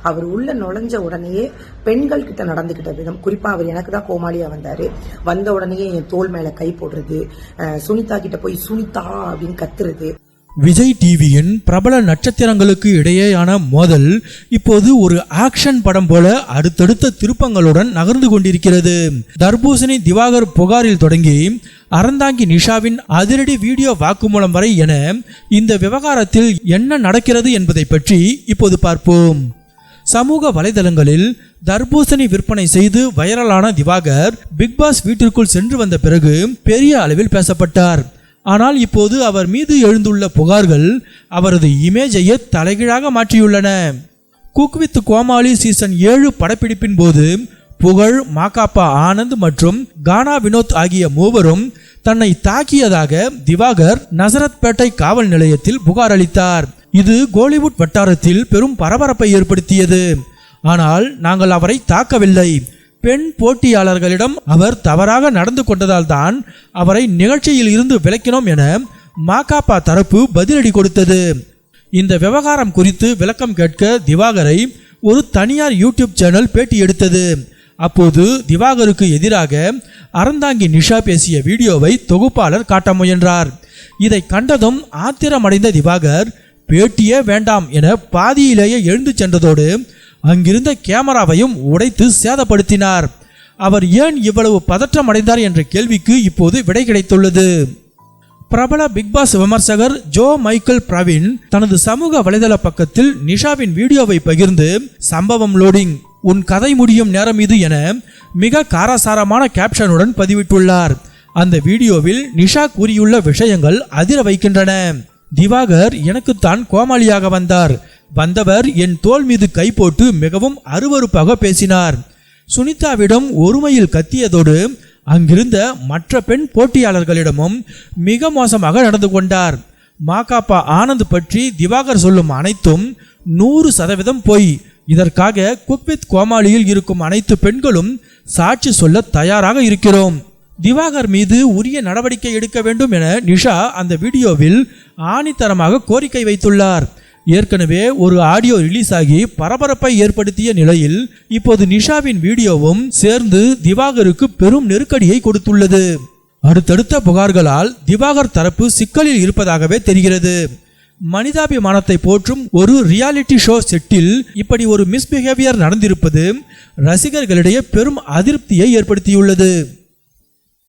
அவர் உள்ள நுழைஞ்ச உடனேயே பெண்கள் கிட்ட நடந்துகிட்ட விதம், குறிப்பா அவர் எனக்கு தான் கோமாளியா வந்தாரு, வந்த உடனேயே என் தோள் மேல கை போடுறது, சுனிதா கிட்ட போய் சுனிதா அப்படின்னு கத்துறது. விஜய் டிவியின் பிரபல நட்சத்திரங்களுக்கு இடையேயான மோதல் இப்போது ஒரு ஆக்ஷன் படம் போல அடுத்தடுத்த திருப்பங்களுடன் நகர்ந்து கொண்டிருக்கிறது. தர்பூசணி திவாகர் புகாரில் தொடங்கி அறந்தாங்கி நிஷாவின் அதிரடி வீடியோ வாக்குமூலம் வரை என இந்த விவகாரத்தில் என்ன நடக்கிறது என்பதை பற்றி இப்போது பார்ப்போம். சமூக வலைதளங்களில் தர்பூசணி விற்பனை செய்து வைரலான திவாகர் பிக்பாஸ் வீட்டிற்குள் சென்று வந்த பிறகு பெரிய அளவில் பேசப்பட்டார். ஆனால் இப்போது அவர் மீது எழுந்துள்ள புகார்கள் அவரது இமேஜையே தலைகீழாக மாற்றியுள்ளன. குக் வித் கோமாளி சீசன் 7 படப்பிடிப்பின் போது புகழ், மாகாப்பா ஆனந்த் மற்றும் கானா வினோத் ஆகிய மூவரும் தன்னை தாக்கியதாக திவாகர் நசரத்பேட்டை காவல் நிலையத்தில் புகார் அளித்தார். இது கோலிவுட் வட்டாரத்தில் பெரும் பரபரப்பை ஏற்படுத்தியது. ஆனால் நாங்கள் அவரை தாக்கவில்லை, பெண் போட்டியாளர்களிடம் அவர் தவறாக நடந்து கொண்டதால் தான் அவரை நிகழ்ச்சியில் இருந்து விலக்கினோம் என மாகாப்பா தரப்பு பதிலடி கொடுத்தது. இந்த விவகாரம் குறித்து விளக்கம் கேட்க திவாகரை ஒரு தனியார் யூடியூப் சேனல் பேட்டி எடுத்தது. அப்போது திவாகருக்கு எதிராக அறந்தாங்கி நிஷா பேசிய வீடியோவை தொகுப்பாளர் காட்ட முயன்றார். இதை கண்டதும் ஆத்திரமடைந்த திவாகர் பேட்டியே வேண்டாம் என பாதியிலேயே எழுந்து சென்றதோடு அங்கிருந்த கேமராவையும் உடைத்து சேதப்படுத்தினார். அவர் ஏன் இவ்வளவு பதற்றம் அடைந்தார் என்ற கேள்விக்கு இப்போது விடை கிடைத்துள்ளது. பிரபல பிக்பாஸ் விமர்சகர் ஜோ மைக்கேல் பிரவீன் தனது சமூக வலைதள பக்கத்தில் நிஷாவின் வீடியோவை பகிர்ந்து சம்பவம் லோடிங், உன் கதை முடியும் நேரம் இது என மிக காரசாரமான கேப்ஷனுடன் பதிவிட்டுள்ளார். அந்த வீடியோவில் நிஷா கூறியுள்ள விஷயங்கள் அதிர வைக்கின்றன. திவாகர் எனக்குத்தான் கோமாளியாக வந்தவர் என் தோள் மீது கை போட்டு மிகவும் அருவருப்பாக பேசினார். சுனிதாவிடம் ஒருமையில் கத்தியதோடு அங்கிருந்த மற்ற பெண் போட்டியாளர்களிடமும் மிக மோசமாக நடந்து கொண்டார். மாகாப்பா ஆனந்த் பற்றி திவாகர் சொல்லும் அனைத்தும் 100% பொய். இதற்காக குக் வித் கோமாளியில் இருக்கும் அனைத்து பெண்களும் சாட்சி சொல்ல தயாராக இருக்கிறோம். திவாகர் மீது உரிய நடவடிக்கை எடுக்க வேண்டும் என நிஷா அந்த வீடியோவில் ஆணித்தரமாக கோரிக்கை வைத்துள்ளார். ஏற்கனவே ஒரு ஆடியோ ரிலீஸ் ஆகி பரபரப்பை ஏற்படுத்திய நிலையில் இப்போது நிஷாவின் வீடியோவும் சேர்ந்து திவாகருக்கு பெரும் நெருக்கடியை கொடுத்துள்ளது. அடுத்தடுத்த புகார்களால் திவாகர் தரப்பு சிக்கலில் இருப்பதாகவே தெரிகிறது. மனிதாபிமானத்தை போற்றும் ஒரு ரியாலிட்டி ஷோ செட்டில் இப்படி ஒரு மிஸ்பிஹேவியர் நடந்திருப்பது ரசிகர்களிடையே பெரும் அதிருப்தியை ஏற்படுத்தியுள்ளது.